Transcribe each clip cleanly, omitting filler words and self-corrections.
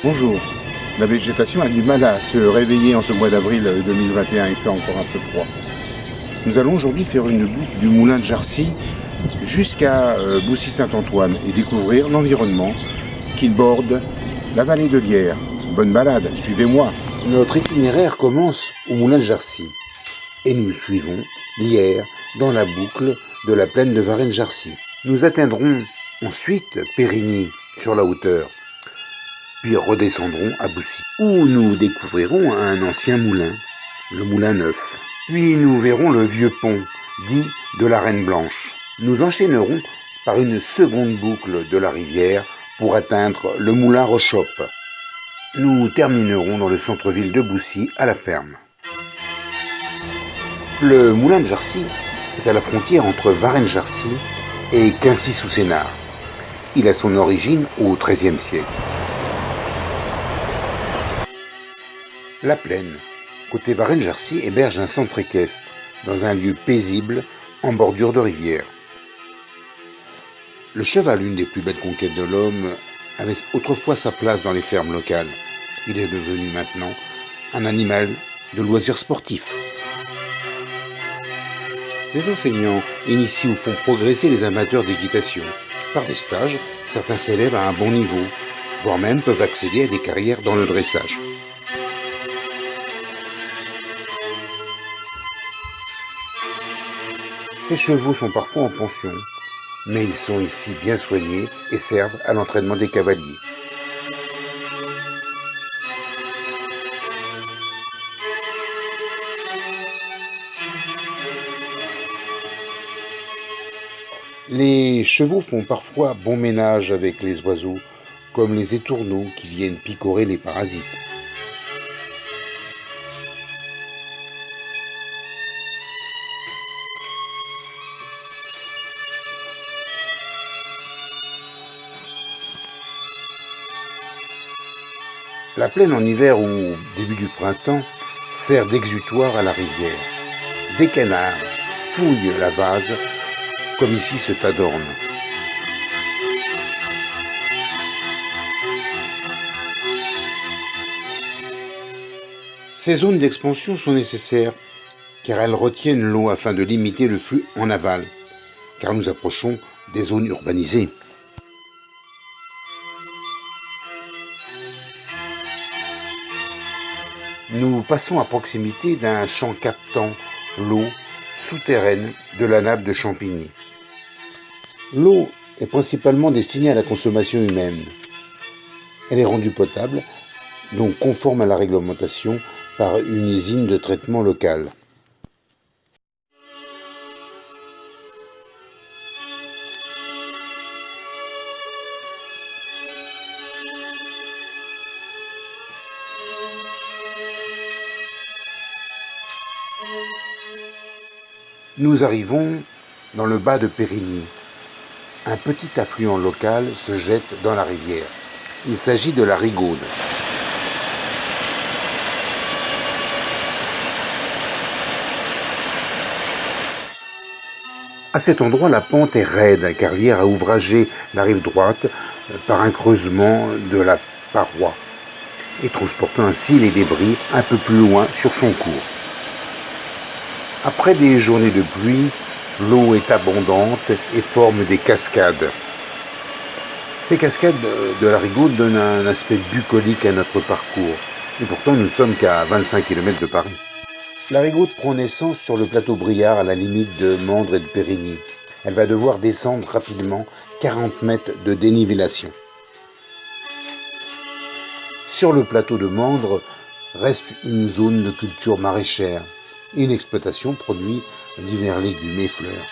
Bonjour. La végétation a du mal à se réveiller en ce mois d'avril 2021, il fait encore un peu froid. Nous allons aujourd'hui faire une boucle du moulin de Jarcy jusqu'à Boussy-Saint-Antoine et découvrir l'environnement qui borde la vallée de l'Yerre. Bonne balade, suivez-moi. Notre itinéraire commence au moulin de Jarcy et nous suivons l'Yerre dans la boucle de la plaine de Varennes-Jarcy. Nous atteindrons ensuite Périgny sur la hauteur, puis redescendrons à Boussy, où nous découvrirons un ancien moulin, le moulin neuf. Puis nous verrons le vieux pont, dit de la Reine Blanche. Nous enchaînerons par une seconde boucle de la rivière pour atteindre le moulin Rochoppe. Nous terminerons dans le centre-ville de Boussy, à la ferme. Le moulin de Jarcy est à la frontière entre Varennes-Jarcy et Quincy-sous-Sénart. Il a son origine au XIIIe siècle. La Plaine, côté Varennes-Jarcy, héberge un centre équestre, dans un lieu paisible, en bordure de rivière. Le cheval, une des plus belles conquêtes de l'homme, avait autrefois sa place dans les fermes locales. Il est devenu maintenant un animal de loisirs sportifs. Les enseignants initient ou font progresser les amateurs d'équitation. Par des stages, certains s'élèvent à un bon niveau, voire même peuvent accéder à des carrières dans le dressage. Ces chevaux sont parfois en pension, mais ils sont ici bien soignés et servent à l'entraînement des cavaliers. Les chevaux font parfois bon ménage avec les oiseaux, comme les étourneaux qui viennent picorer les parasites. La plaine en hiver ou au début du printemps sert d'exutoire à la rivière. Des canards fouillent la vase, comme ici ce tas d'orne. Ces zones d'expansion sont nécessaires car elles retiennent l'eau afin de limiter le flux en aval, car nous approchons des zones urbanisées. Nous passons à proximité d'un champ captant l'eau souterraine de la nappe de Champigny. L'eau est principalement destinée à la consommation humaine. Elle est rendue potable, donc conforme à la réglementation, par une usine de traitement locale. Nous arrivons dans le bas de Périgny. Un petit affluent local se jette dans la rivière. Il s'agit de la Rigaude. À cet endroit, la pente est raide car l'Yerre a ouvragé la rive droite par un creusement de la paroi et transportant ainsi les débris un peu plus loin sur son cours. Après des journées de pluie, l'eau est abondante et forme des cascades. Ces cascades de la Rigaude donnent un aspect bucolique à notre parcours. Et pourtant, nous ne sommes qu'à 25 km de Paris. La Rigaude prend naissance sur le plateau Briard à la limite de Mandres et de Périgny. Elle va devoir descendre rapidement 40 mètres de dénivellation. Sur le plateau de Mandres reste une zone de culture maraîchère. Une exploitation produit divers légumes et fleurs.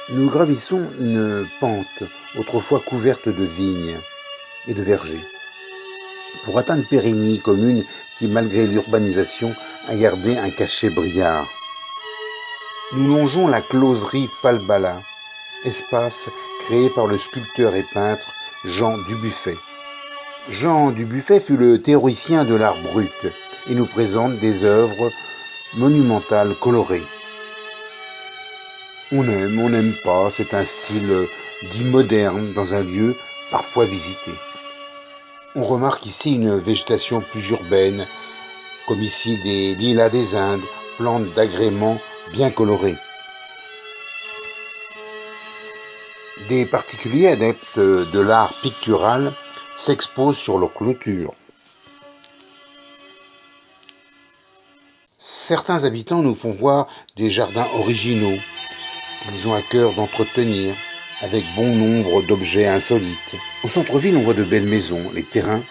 Nous gravissons une pente autrefois couverte de vignes et de vergers pour atteindre Périgny, commune qui, malgré l'urbanisation, a gardé un cachet briard. Nous longeons la closerie Falbala, espace créé par le sculpteur et peintre Jean Dubuffet. Jean Dubuffet fut le théoricien de l'art brut et nous présente des œuvres monumentales colorées. On aime pas, c'est un style dit moderne dans un lieu parfois visiter. On remarque ici une végétation plus urbaine, comme ici des lilas des Indes, plantes d'agrément bien colorées. Des particuliers adeptes de l'art pictural s'exposent sur leurs clôtures. Certains habitants nous font voir des jardins originaux qu'ils ont à cœur d'entretenir, avec bon nombre d'objets insolites. Au centre-ville, on voit de belles maisons. Les terrains,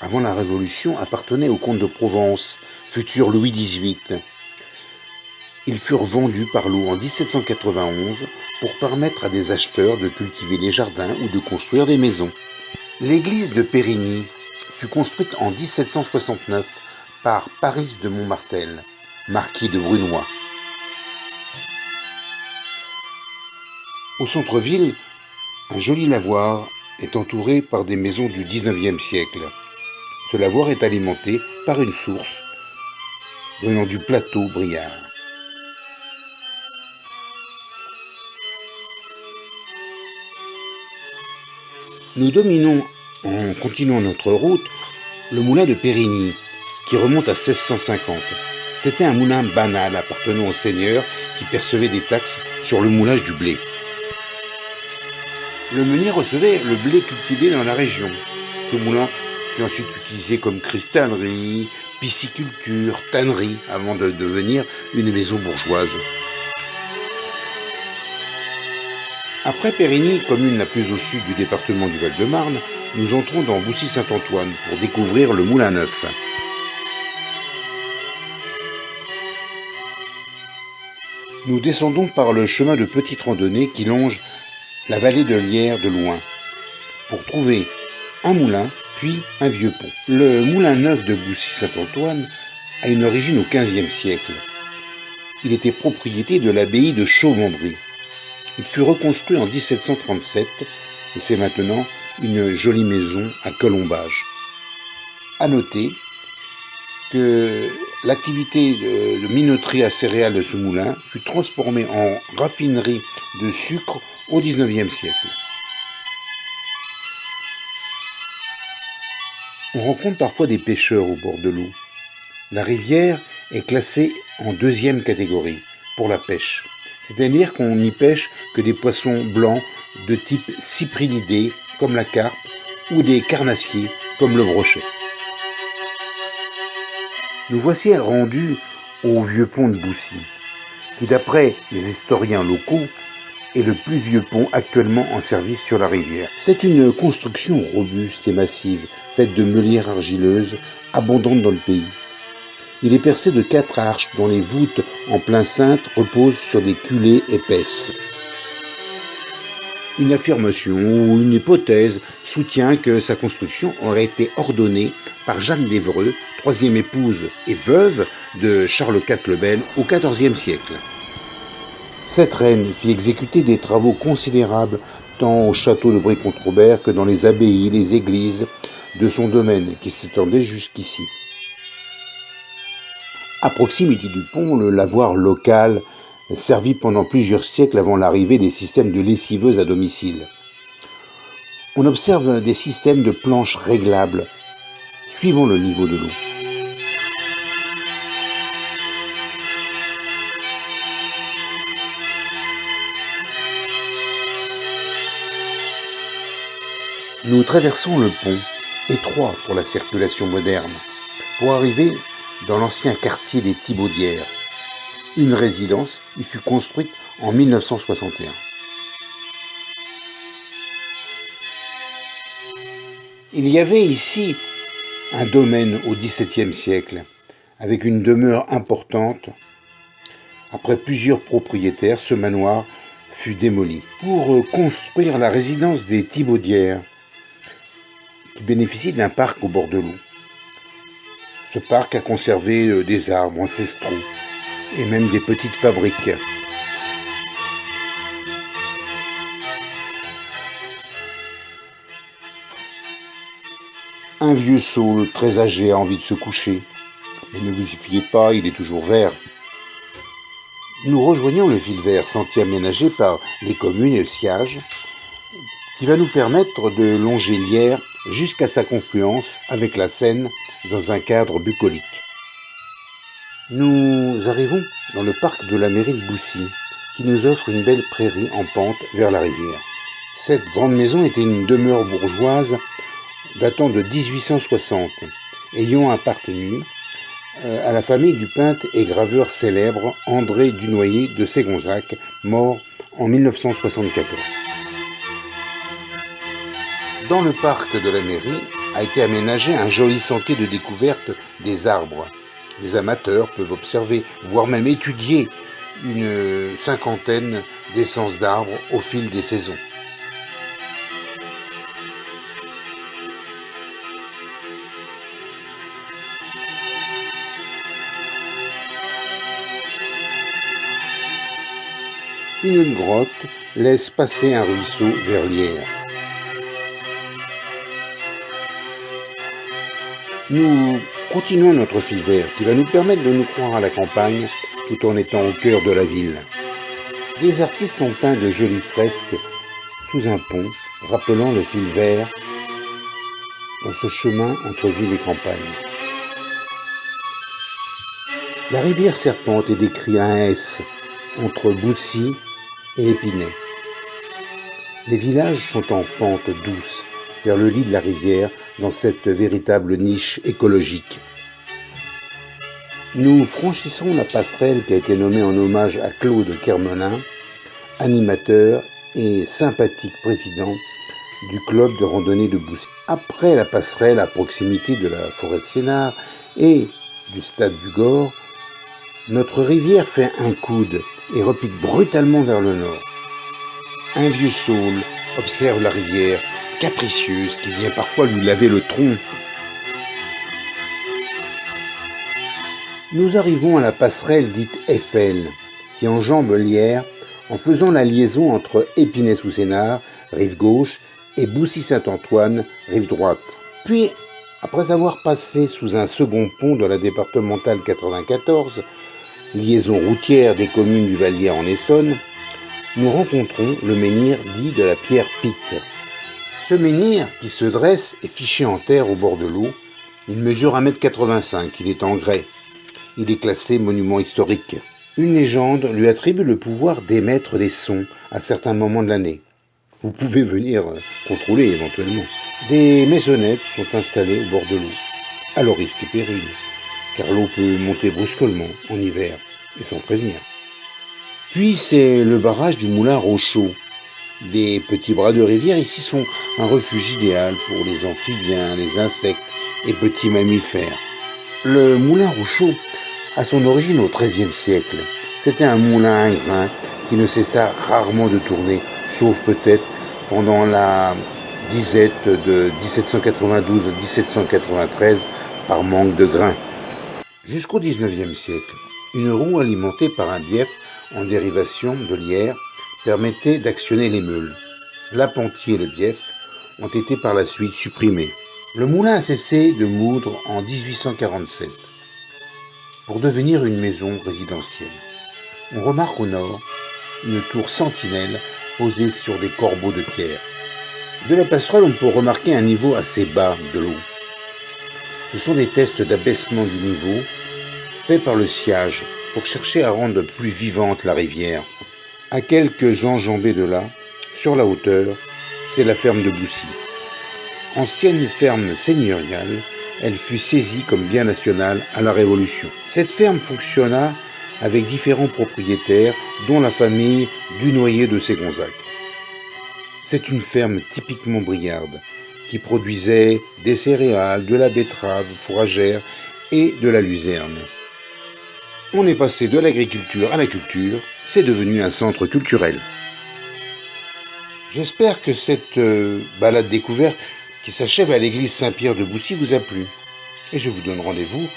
avant la Révolution, appartenaient au comte de Provence, futur Louis XVIII. Ils furent vendus par lot en 1791 pour permettre à des acheteurs de cultiver les jardins ou de construire des maisons. L'église de Périgny fut construite en 1769 par Paris de Montmartel, marquis de Brunois. Au centre-ville, un joli lavoir est entouré par des maisons du XIXe siècle. Ce lavoir est alimenté par une source venant du plateau Briard. Nous dominons, en continuant notre route, le moulin de Périgny, qui remonte à 1650. C'était un moulin banal appartenant aux seigneurs qui percevaient des taxes sur le moulage du blé. Le meunier recevait le blé cultivé dans la région. Ce moulin fut ensuite utilisé comme cristallerie, pisciculture, tannerie, avant de devenir une maison bourgeoise. Après Périgny, commune la plus au sud du département du Val-de-Marne, nous entrons dans Boussy-Saint-Antoine pour découvrir le Moulin Neuf. Nous descendons par le chemin de petite randonnée qui longe la vallée de l'Yerre de loin, pour trouver un moulin, puis un vieux pont. Le Moulin Neuf de Boussy-Saint-Antoine a une origine au XVe siècle. Il était propriété de l'abbaye de Chaumandry. Il fut reconstruit en 1737 et c'est maintenant une jolie maison à colombage. À noter que l'activité de minoterie à céréales de ce moulin fut transformée en raffinerie de sucre au XIXe siècle. On rencontre parfois des pêcheurs au bord de l'eau. La rivière est classée en deuxième catégorie pour la pêche. C'est-à-dire qu'on n'y pêche que des poissons blancs de type cyprinidés, comme la carpe, ou des carnassiers, comme le brochet. Nous voici rendus au vieux pont de Boussy, qui d'après les historiens locaux est le plus vieux pont actuellement en service sur la rivière. C'est une construction robuste et massive, faite de meulières argileuses, abondantes dans le pays. Il est percé de 4 arches dont les voûtes en plein cintre reposent sur des culées épaisses. Une affirmation ou une hypothèse soutient que sa construction aurait été ordonnée par Jeanne d'Évreux, troisième épouse et veuve de Charles IV le Bel au XIVe siècle. Cette reine fit exécuter des travaux considérables tant au château de Brie-Comte-Robert que dans les abbayes, les églises de son domaine qui s'étendait jusqu'ici. À proximité du pont, le lavoir local servit pendant plusieurs siècles avant l'arrivée des systèmes de lessiveuses à domicile. On observe des systèmes de planches réglables suivant le niveau de l'eau. Nous traversons le pont, étroit pour la circulation moderne, pour arriver dans l'ancien quartier des Thibaudières. Une résidence y fut construite en 1961. Il y avait ici un domaine au XVIIe siècle, avec une demeure importante. Après plusieurs propriétaires, ce manoir fut démoli pour construire la résidence des Thibaudières, qui bénéficie d'un parc au bord de l'eau. Ce parc a conservé des arbres ancestraux et même des petites fabriques. Un vieux saule très âgé a envie de se coucher. Mais ne vous y fiez pas, il est toujours vert. Nous rejoignons le fil vert, sentier aménagé par les communes et le siage, qui va nous permettre de longer l'Yerre jusqu'à sa confluence avec la Seine dans un cadre bucolique. Nous arrivons dans le parc de la mairie de Boussy, qui nous offre une belle prairie en pente vers la rivière. Cette grande maison était une demeure bourgeoise datant de 1860, ayant appartenu à la famille du peintre et graveur célèbre André Dunoyer de Ségonzac, mort en 1974. Dans le parc de la mairie a été aménagé un joli sentier de découverte des arbres. Les amateurs peuvent observer, voire même étudier, une cinquantaine d'essences d'arbres au fil des saisons. Une grotte laisse passer un ruisseau vers l'Yerre. Nous continuons notre fil vert qui va nous permettre de nous croire à la campagne tout en étant au cœur de la ville. Des artistes ont peint de jolies fresques sous un pont rappelant le fil vert dans ce chemin entre ville et campagne. La rivière serpente est décrite à un S entre Boussy et Épinay. Les villages sont en pente douce vers le lit de la rivière dans cette véritable niche écologique. Nous franchissons la passerelle qui a été nommée en hommage à Claude Kermelin, animateur et sympathique président du club de randonnée de Boussy. Après la passerelle à proximité de la forêt de Sénart et du stade du Gore, notre rivière fait un coude et repique brutalement vers le nord. Un vieux saule observe la rivière capricieuse qui vient parfois lui laver le tronc. Nous arrivons à la passerelle dite Eiffel, qui enjambe l'Yerre en faisant la liaison entre Épinay-sous-Sénart, rive gauche, et Boussy-Saint-Antoine, rive droite. Puis, après avoir passé sous un second pont de la départementale 94, liaison routière des communes du Vallier en Essonne, nous rencontrons le menhir dit de la pierre Fitte. Ce menhir, qui se dresse, est fiché en terre au bord de l'eau. Il mesure 1,85 m, il est en grès. Il est classé monument historique. Une légende lui attribue le pouvoir d'émettre des sons à certains moments de l'année. Vous pouvez venir contrôler éventuellement. Des maisonnettes sont installées au bord de l'eau, à leur risque et péril, car l'eau peut monter brusquement en hiver et sans prévenir. Puis c'est le barrage du moulin Rochaud. Des petits bras de rivière ici sont un refuge idéal pour les amphibiens, les insectes et petits mammifères. Le moulin Rochaud a son origine au XIIIe siècle. C'était un moulin à grains qui ne cessa rarement de tourner, sauf peut-être pendant la disette de 1792-1793 par manque de grains. Jusqu'au XIXe siècle, une roue alimentée par un bief en dérivation de l'Yerre permettait d'actionner les meules. L'appentis et le bief ont été par la suite supprimés. Le moulin a cessé de moudre en 1847 pour devenir une maison résidentielle. On remarque au nord une tour sentinelle posée sur des corbeaux de pierre. De la passerelle, on peut remarquer un niveau assez bas de l'eau. Ce sont des tests d'abaissement du niveau faits par le sciage pour chercher à rendre plus vivante la rivière. À quelques enjambées de là, sur la hauteur, c'est la ferme de Boussy. Ancienne ferme seigneuriale, elle fut saisie comme bien national à la Révolution. Cette ferme fonctionna avec différents propriétaires, dont la famille Dunoyer de Ségonzac. C'est une ferme typiquement briarde, qui produisait des céréales, de la betterave fourragère et de la luzerne. On est passé de l'agriculture à la culture, c'est devenu un centre culturel. J'espère que cette balade découverte qui s'achève à l'église Saint-Pierre de Boussy vous a plu. Et je vous donne rendez-vous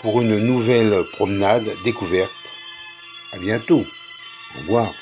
pour une nouvelle promenade découverte. À bientôt. Au revoir.